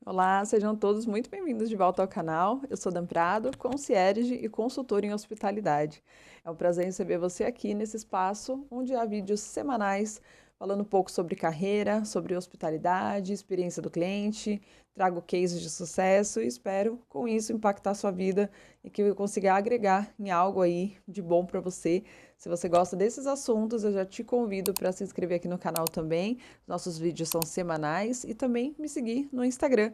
Olá, sejam todos muito bem-vindos de volta ao canal. Eu sou Dan Prado, concierge e consultora em hospitalidade. É um prazer receber você aqui nesse espaço onde há vídeos semanais falando um pouco sobre carreira, sobre hospitalidade, experiência do cliente, trago cases de sucesso e espero com isso impactar a sua vida e que eu consiga agregar em algo aí de bom para você. Se você gosta desses assuntos, eu já te convido para se inscrever aqui no canal também. Nossos vídeos são semanais e também me seguir no Instagram,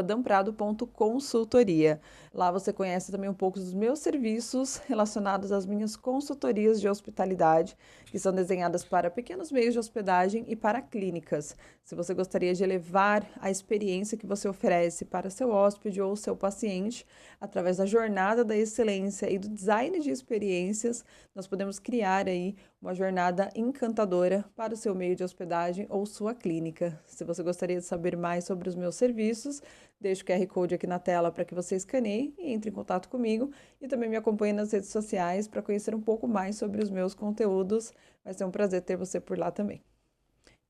@damprado.consultoria. Lá você conhece também um pouco dos meus serviços relacionados às minhas consultorias de hospitalidade, que são desenhadas para pequenos meios de hospedagem e para clínicas. Se você gostaria de elevar a experiência que você oferece para seu hóspede ou seu paciente, através da jornada da excelência e do design de experiências, nós podemos criar aí uma jornada encantadora para o seu meio de hospedagem ou sua clínica. Se você gostaria de saber mais sobre os meus serviços, deixo o QR Code aqui na tela para que você escaneie e entre em contato comigo e também me acompanhe nas redes sociais para conhecer um pouco mais sobre os meus conteúdos. Vai ser um prazer ter você por lá também.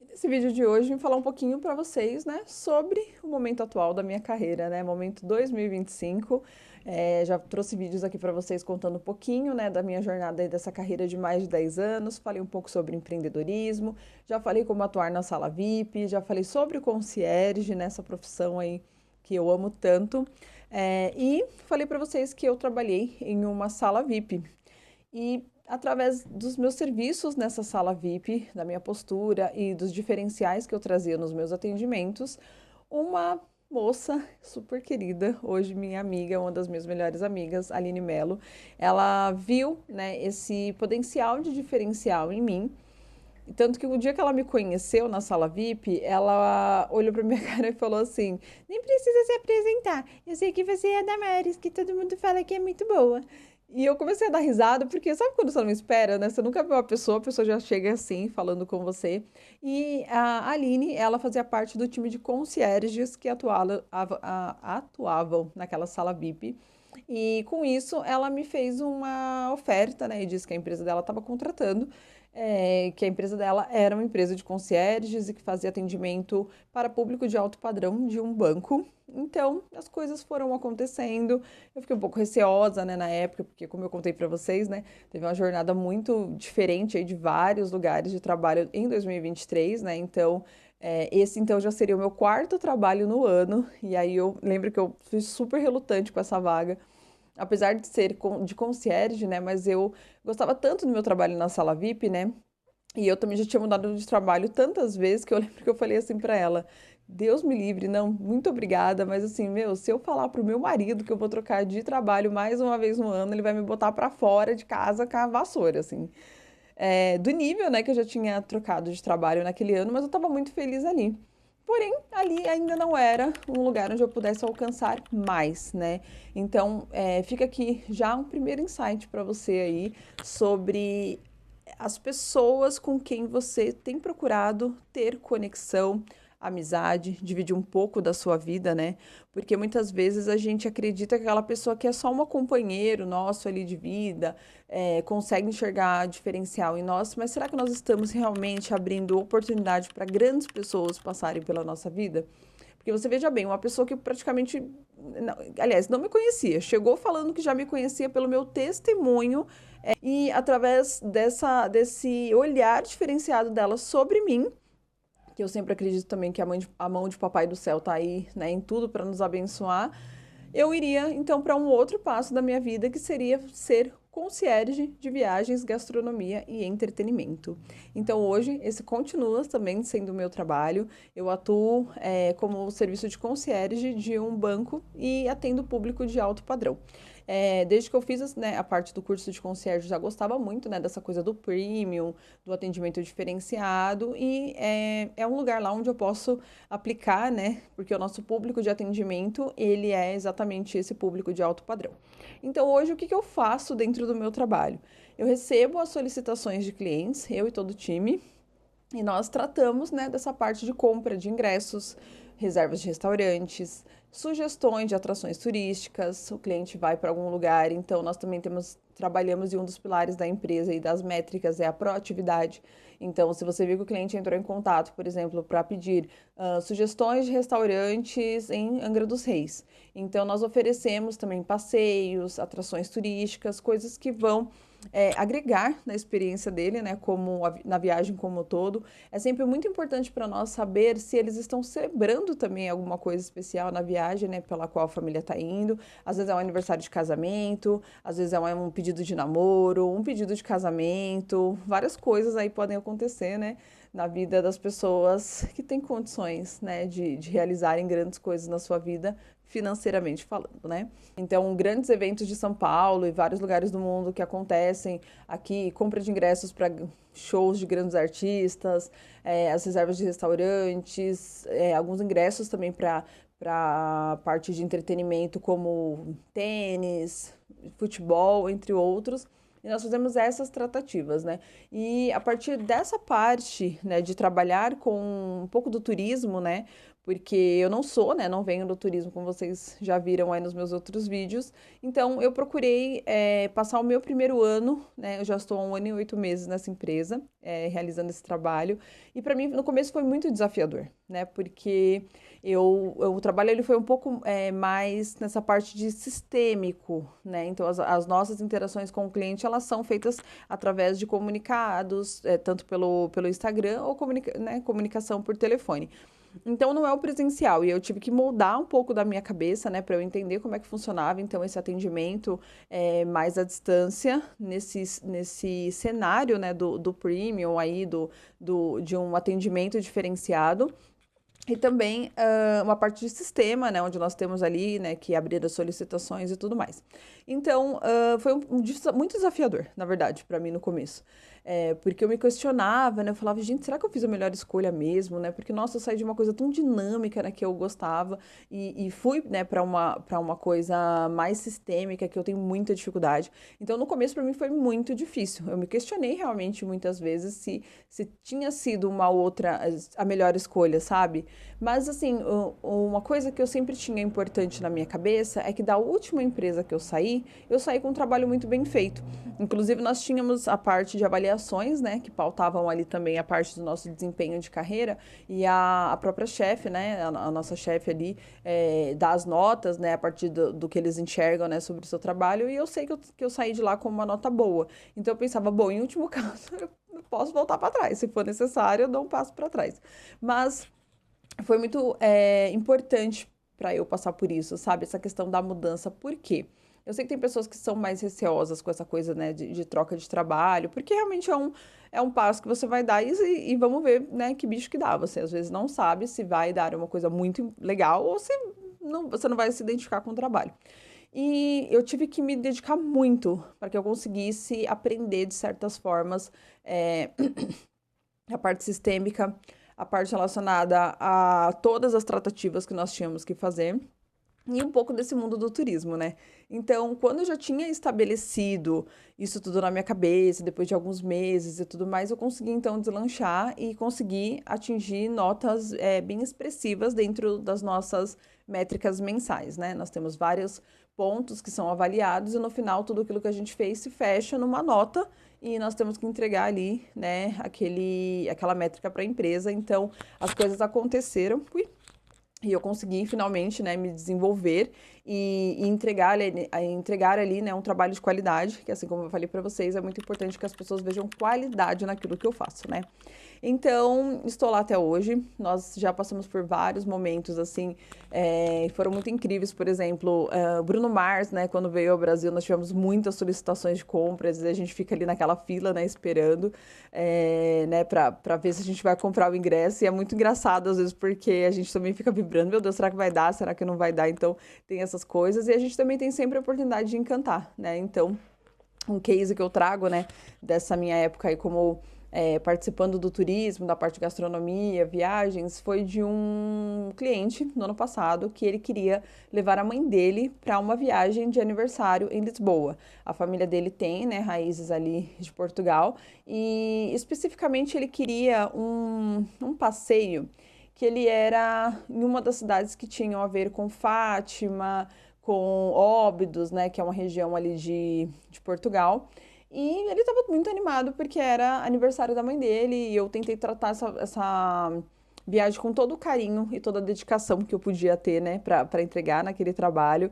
Nesse vídeo de hoje, vim falar um pouquinho para vocês, né, sobre o momento atual da minha carreira, né, momento 2025. Já trouxe vídeos aqui para vocês contando um pouquinho, né, da minha jornada aí dessa carreira de mais de 10 anos. Falei um pouco sobre empreendedorismo, já falei como atuar na sala VIP, já falei sobre o concierge, nessa profissão aí que eu amo tanto. E falei para vocês que eu trabalhei em uma sala VIP. E através dos meus serviços nessa sala VIP, da minha postura e dos diferenciais que eu trazia nos meus atendimentos, uma moça super querida, hoje minha amiga, uma das minhas melhores amigas, Aline Mello, ela viu, né, esse potencial de diferencial em mim. Tanto que o dia que ela me conheceu na sala VIP, ela olhou pra minha cara e falou assim: nem precisa se apresentar, eu sei que você é a Damares, que todo mundo fala que é muito boa. E eu comecei a dar risada, porque sabe quando você não espera, né? Você nunca viu a pessoa já chega assim, falando com você. E a Aline, ela fazia parte do time de concierges que atuavam naquela sala VIP. E com isso, ela me fez uma oferta, né? E disse que a empresa dela estava contratando, que a empresa dela era uma empresa de concierges e que fazia atendimento para público de alto padrão de um banco. Então, as coisas foram acontecendo. Eu fiquei um pouco receosa, né, na época, porque como eu contei para vocês, né, teve uma jornada muito diferente aí de vários lugares de trabalho em 2023, né? Então, esse então já seria o meu quarto trabalho no ano. E aí eu lembro que eu fui super relutante com essa vaga, apesar de ser de concierge, né? Mas eu gostava tanto do meu trabalho na sala VIP, né? E eu também já tinha mudado de trabalho tantas vezes que eu lembro que eu falei assim pra ela: Deus me livre, não, muito obrigada, mas assim, meu, se eu falar pro meu marido que eu vou trocar de trabalho mais uma vez no ano, ele vai me botar pra fora de casa com a vassoura, assim. Do nível, né, que eu já tinha trocado de trabalho naquele ano, mas eu tava muito feliz ali. Porém, ali ainda não era um lugar onde eu pudesse alcançar mais, né? Então, fica aqui já um primeiro insight para você aí sobre as pessoas com quem você tem procurado ter conexão, amizade, dividir um pouco da sua vida, né? Porque muitas vezes a gente acredita que aquela pessoa que é só um companheiro nosso ali de vida, consegue enxergar diferencial em nós, mas será que nós estamos realmente abrindo oportunidade para grandes pessoas passarem pela nossa vida? Porque você veja bem, uma pessoa que praticamente, aliás, não me conhecia, chegou falando que já me conhecia pelo meu testemunho, e através desse olhar diferenciado dela sobre mim, que eu sempre acredito também que a mão de Papai do Céu tá aí, né, em tudo para nos abençoar, eu iria então para um outro passo da minha vida, que seria ser concierge de viagens, gastronomia e entretenimento. Então hoje esse continua também sendo o meu trabalho. Eu atuo como serviço de concierge de um banco e atendo público de alto padrão. Desde que eu fiz, né, a parte do curso de concierge, já gostava muito, né, dessa coisa do premium, do atendimento diferenciado, e é um lugar lá onde eu posso aplicar, né, porque o nosso público de atendimento, ele é exatamente esse público de alto padrão. Então, hoje, o que eu faço dentro do meu trabalho? Eu recebo as solicitações de clientes, eu e todo o time, e nós tratamos, né, dessa parte de compra de ingressos, reservas de restaurantes, sugestões de atrações turísticas, o cliente vai para algum lugar, então nós também trabalhamos e um dos pilares da empresa e das métricas é a proatividade. Então, se você viu que o cliente entrou em contato, por exemplo, para pedir sugestões de restaurantes em Angra dos Reis, então nós oferecemos também passeios, atrações turísticas, coisas que vão agregar na experiência dele, né, na viagem como um todo. É sempre muito importante para nós saber se eles estão celebrando também alguma coisa especial na viagem, né, pela qual a família está indo. Às vezes é um aniversário de casamento, às vezes é um pedido de namoro, um pedido de casamento, várias coisas aí podem acontecer, né, na vida das pessoas que têm condições, né, de realizarem grandes coisas na sua vida, financeiramente falando, né? Então, grandes eventos de São Paulo e vários lugares do mundo que acontecem aqui, compra de ingressos para shows de grandes artistas, as reservas de restaurantes, alguns ingressos também para a parte de entretenimento como tênis, futebol, entre outros. E nós fazemos essas tratativas, né? E a partir dessa parte, né, de trabalhar com um pouco do turismo, né? Porque eu não sou, né? Não venho do turismo, como vocês já viram aí nos meus outros vídeos. Então, eu procurei passar o meu primeiro ano, né? Eu já estou há 1 ano e 8 meses nessa empresa, realizando esse trabalho. E para mim, no começo, foi muito desafiador, né? Porque o trabalho ele foi um pouco mais nessa parte de sistêmico, né? Então, as nossas interações com o cliente, elas são feitas através de comunicados, tanto pelo Instagram ou comunicação por telefone. Então, não é o presencial, e eu tive que moldar um pouco da minha cabeça, né, para eu entender como é que funcionava, então, esse atendimento mais à distância, nesse cenário, né, do premium aí, de um atendimento diferenciado. E também uma parte de sistema, né, onde nós temos ali, né, que abrir as solicitações e tudo mais. Então, foi muito desafiador, na verdade, para mim no começo. Porque eu me questionava, né, eu falava, gente, será que eu fiz a melhor escolha mesmo, né? Porque, nossa, eu saí de uma coisa tão dinâmica, né, que eu gostava e fui, né, para uma coisa mais sistêmica, que eu tenho muita dificuldade. Então, no começo, para mim, foi muito difícil. Eu me questionei realmente muitas vezes se tinha sido a melhor escolha, sabe? Mas, assim, uma coisa que eu sempre tinha importante na minha cabeça é que da última empresa que eu saí com um trabalho muito bem feito. Inclusive, nós tínhamos a parte de avaliações, né, que pautavam ali também a parte do nosso desempenho de carreira, e a própria chefe, né, a nossa chefe ali, dá as notas, né, a partir do que eles enxergam, né, sobre o seu trabalho, e eu sei que eu saí de lá com uma nota boa. Então, eu pensava, bom, em último caso, eu posso voltar para trás, se for necessário, eu dou um passo para trás. Mas foi muito importante para eu passar por isso, sabe? Essa questão da mudança. Por quê? Eu sei que tem pessoas que são mais receosas com essa coisa, né, de troca de trabalho, porque realmente é um passo que você vai dar e vamos ver, né, que bicho que dá. Você às vezes não sabe se vai dar uma coisa muito legal ou se não, você não vai se identificar com o trabalho. E eu tive que me dedicar muito para que eu conseguisse aprender de certas formas a parte sistêmica, a parte relacionada a todas as tratativas que nós tínhamos que fazer e um pouco desse mundo do turismo, né? Então, quando eu já tinha estabelecido isso tudo na minha cabeça, depois de alguns meses e tudo mais, eu consegui então deslanchar e consegui atingir notas bem expressivas dentro das nossas métricas mensais, né? Nós temos vários pontos que são avaliados e no final tudo aquilo que a gente fez se fecha numa nota e nós temos que entregar ali, né, aquela métrica para a empresa. Então, as coisas aconteceram. E eu consegui finalmente, né, me desenvolver e entregar ali, né, um trabalho de qualidade, que assim como eu falei para vocês, é muito importante que as pessoas vejam qualidade naquilo que eu faço, né? Então, estou lá até hoje. Nós já passamos por vários momentos, assim, foram muito incríveis. Por exemplo, Bruno Mars, né, quando veio ao Brasil, nós tivemos muitas solicitações de compras e a gente fica ali naquela fila, né, esperando, né, para ver se a gente vai comprar o ingresso. E é muito engraçado, às vezes, porque a gente também fica vibrando, meu Deus, será que vai dar? Será que não vai dar? Então, tem essas coisas. E a gente também tem sempre a oportunidade de encantar, né? Então, um case que eu trago, né, dessa minha época aí como participando do turismo, da parte de gastronomia, viagens, foi de um cliente no ano passado que ele queria levar a mãe dele para uma viagem de aniversário em Lisboa. A família dele tem, né, raízes ali de Portugal e especificamente ele queria um passeio que ele era em uma das cidades que tinham a ver com Fátima, com Óbidos, né, que é uma região ali de Portugal. E ele estava muito animado porque era aniversário da mãe dele e eu tentei tratar essa viagem com todo o carinho e toda a dedicação que eu podia ter, né, para entregar naquele trabalho.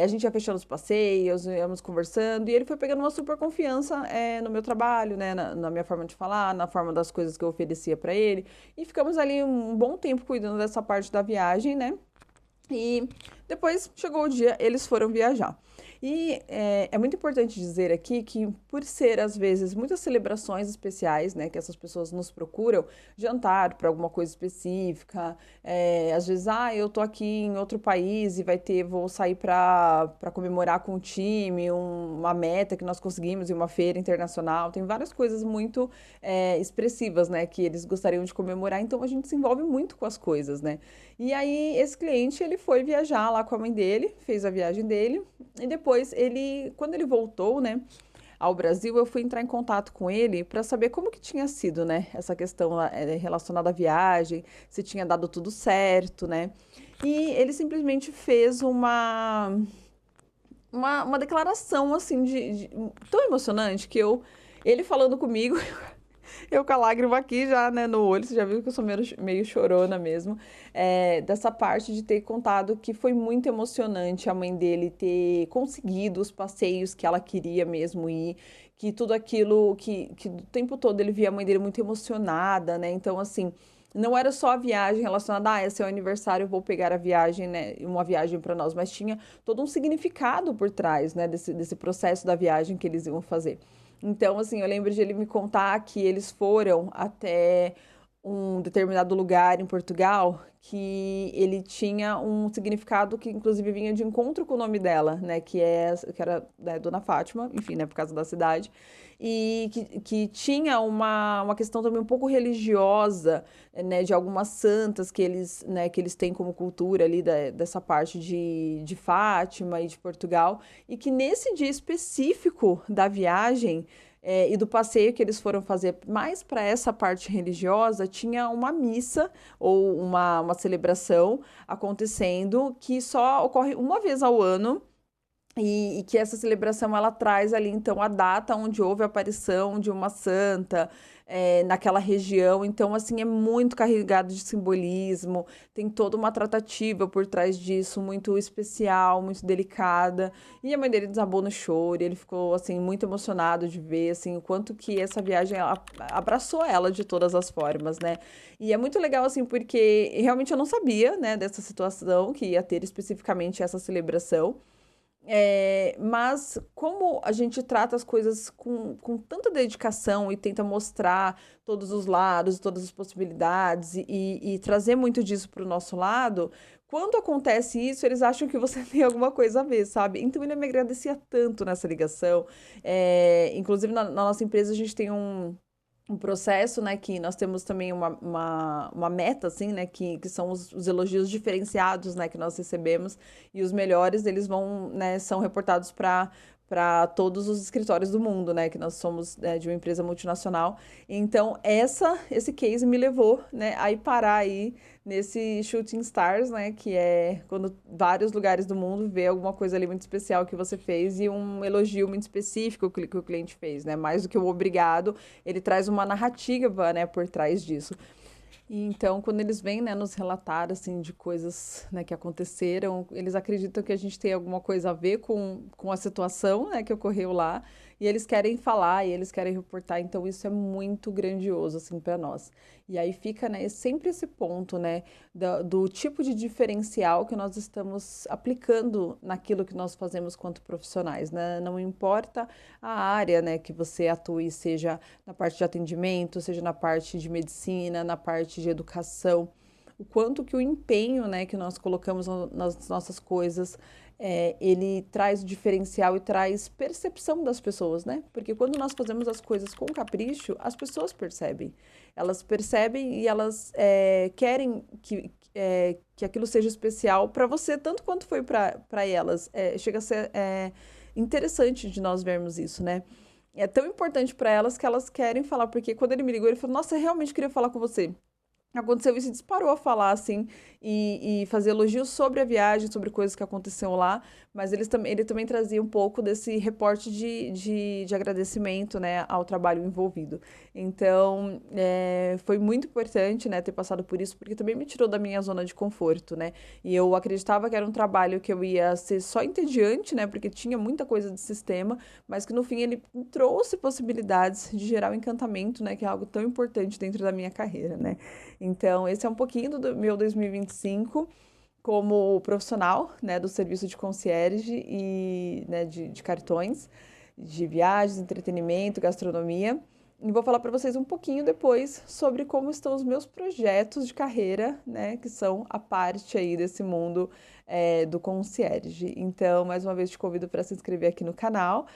A gente ia fechando os passeios, íamos conversando, e ele foi pegando uma super confiança, no meu trabalho, né, na minha forma de falar, na forma das coisas que eu oferecia para ele. E ficamos ali um bom tempo cuidando dessa parte da viagem, né? E depois chegou o dia, eles foram viajar. E é muito importante dizer aqui que, por ser às vezes muitas celebrações especiais, né, que essas pessoas nos procuram, jantar para alguma coisa específica, às vezes, eu tô aqui em outro país e vou sair para comemorar com o time, uma meta que nós conseguimos em uma feira internacional, tem várias coisas muito expressivas, né, que eles gostariam de comemorar, então a gente se envolve muito com as coisas, né. E aí, esse cliente, ele foi viajar lá com a mãe dele, fez a viagem dele, e depois quando ele voltou, né, ao Brasil, eu fui entrar em contato com ele para saber como que tinha sido, né, essa questão relacionada à viagem, se tinha dado tudo certo, né. E ele simplesmente fez uma declaração, assim, tão emocionante que ele falando comigo, eu com a lágrima aqui já, né, no olho, você já viu que eu sou meio chorona mesmo, dessa parte de ter contado que foi muito emocionante a mãe dele ter conseguido os passeios que ela queria mesmo ir, que tudo aquilo que o tempo todo ele via a mãe dele muito emocionada, né, então assim, não era só a viagem relacionada, esse é o aniversário, eu vou pegar a viagem, né, uma viagem para nós, mas tinha todo um significado por trás, né, desse processo da viagem que eles iam fazer. Então, assim, eu lembro de ele me contar que eles foram até um determinado lugar em Portugal que ele tinha um significado que inclusive vinha de encontro com o nome dela, né, que era, né, Dona Fátima, enfim, né, por causa da cidade, e que tinha uma questão também um pouco religiosa, né, de algumas santas que eles têm como cultura ali dessa parte de Fátima e de Portugal, e que nesse dia específico da viagem e do passeio que eles foram fazer mais para essa parte religiosa, tinha uma missa ou uma celebração acontecendo que só ocorre uma vez ao ano. E que essa celebração ela traz ali então a data onde houve a aparição de uma santa naquela região. Então, assim, é muito carregado de simbolismo, tem toda uma tratativa por trás disso, muito especial, muito delicada. E a mãe dele desabou no choro, e ele ficou assim muito emocionado de ver assim o quanto que essa viagem abraçou ela de todas as formas, né? E é muito legal assim porque realmente eu não sabia, né, dessa situação que ia ter especificamente essa celebração. Mas como a gente trata as coisas com tanta dedicação e tenta mostrar todos os lados, todas as possibilidades e trazer muito disso para o nosso lado, quando acontece isso, eles acham que você tem alguma coisa a ver, sabe? Então ele me agradecia tanto nessa ligação. Inclusive na nossa empresa a gente tem um processo, né, que nós temos também uma meta, assim, né, que são os elogios diferenciados, né, que nós recebemos, e os melhores, eles vão, né, são reportados para todos os escritórios do mundo, né, que nós somos, né, de uma empresa multinacional. Então, esse case me levou, né, a ir parar aí nesse Shooting Stars, né, que é quando vários lugares do mundo vê alguma coisa ali muito especial que você fez e um elogio muito específico que o cliente fez, né, mais do que o obrigado, ele traz uma narrativa, né, por trás disso. E então, quando eles vêm, né, nos relatar, assim, de coisas, né, que aconteceram, eles acreditam que a gente tem alguma coisa a ver com a situação, né, que ocorreu lá, e eles querem falar, e eles querem reportar, então isso é muito grandioso, assim, para nós. E aí fica, né, sempre esse ponto, né, do tipo de diferencial que nós estamos aplicando naquilo que nós fazemos quanto profissionais, né, não importa a área, né, que você atue, seja na parte de atendimento, seja na parte de medicina, na parte de educação, o quanto que o empenho, né, que nós colocamos nas nossas coisas, ele traz o diferencial e traz percepção das pessoas, né? Porque quando nós fazemos as coisas com capricho, as pessoas percebem. Elas percebem e elas querem que aquilo seja especial para você, tanto quanto foi para elas. Chega a ser interessante de nós vermos isso, né? É tão importante para elas que elas querem falar, porque quando ele me ligou, ele falou: Nossa, eu realmente queria falar com você. aconteceu isso e disparou a falar, assim, e fazer elogios sobre a viagem, sobre coisas que aconteceram lá, mas ele também trazia um pouco desse reporte de agradecimento, né, ao trabalho envolvido. Então, foi muito importante, né, ter passado por isso, porque também me tirou da minha zona de conforto, né, e eu acreditava que era um trabalho que eu ia ser só entediante, né, porque tinha muita coisa de sistema, mas que no fim ele trouxe possibilidades de gerar o encantamento, né, que é algo tão importante dentro da minha carreira, né. Então, esse é um pouquinho do meu 2025 como profissional, né, do serviço de concierge e, né, de cartões, de viagens, entretenimento, gastronomia. E vou falar para vocês um pouquinho depois sobre como estão os meus projetos de carreira, né, que são a parte aí desse mundo do concierge. Então, mais uma vez te convido para se inscrever aqui no canal.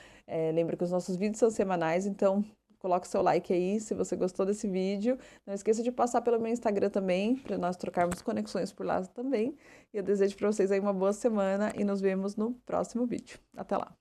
Lembra que os nossos vídeos são semanais, então coloque seu like aí se você gostou desse vídeo. Não esqueça de passar pelo meu Instagram também, para nós trocarmos conexões por lá também. E eu desejo para vocês aí uma boa semana e nos vemos no próximo vídeo. Até lá!